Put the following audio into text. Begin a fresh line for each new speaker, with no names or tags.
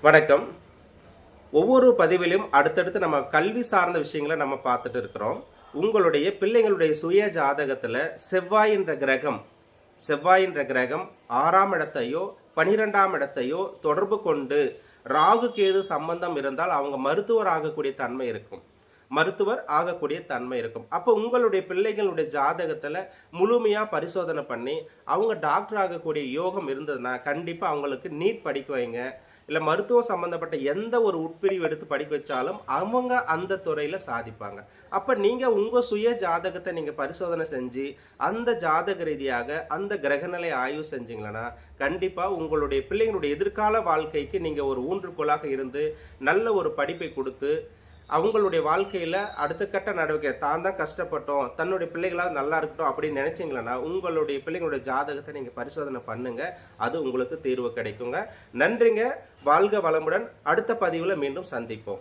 வணக்கம். ஒவ்வொரு பதிவிலும் அடுத்தடுத்து நம்ம கல்வி சார்ந்த விஷயங்களை நம்ம பார்த்துட்டு இருக்கிறோம். உங்களுடைய பிள்ளைங்களுடைய சுய ஜாதகத்துல செவ்வாய் என்ற கிரகம் 6ஆம் இடத்தையோ 12ஆம் இடத்தையோ தொடர்பு கொண்டு ராகு கேது சம்பந்தம் இருந்தால் அவங்க மருத்துவர் ஆகக்கூடிய தன்மை இருக்கும். அப்போ உங்களுடைய பிள்ளைகளுடைய ஜாதகத்துல முழுமையா பரிசோதனை பண்ணி அவங்க டாக்டர் ஆகக்கூடிய யோகம் இருந்ததுன்னா கண்டிப்பா அவங்களுக்கு நீட் படிக்க வைங்க. இல்ல மருத்துவம் சம்பந்தப்பட்ட எந்த ஒரு உட்பிரிவு எடுத்து படிக்க வச்சாலும் அவங்க அந்த துறையில சாதிப்பாங்க. அப்ப நீங்க உங்க சுய ஜாதகத்தை நீங்க பரிசோதனை செஞ்சு அந்த ஜாதக ரீதியாக அந்த கிரகநிலை ஆய்வு செஞ்சீங்கன்னா கண்டிப்பா உங்களுடைய பிள்ளைங்களுடைய எதிர்கால வாழ்க்கைக்கு நீங்க ஒரு ஊன்றுகோலாக இருந்து நல்ல ஒரு படிப்பை கொடுத்து அவங்களுடைய வாழ்க்கையில அடுத்த கட்ட நடவடிக்கை தான் கஷ்டப்பட்டோம், தன்னுடைய பிள்ளைகளாக நல்லா இருக்கட்டும் அப்படின்னு நினைச்சீங்களா உங்களுடைய பிள்ளைங்களுடைய ஜாதகத்தை நீங்க பரிசோதனை பண்ணுங்க. அது உங்களுக்கு தீர்வு கிடைக்குங்க. நன்றிங்க. வாழ்க வளமுடன். அடுத்த பதிவுல மீண்டும் சந்திப்போம்.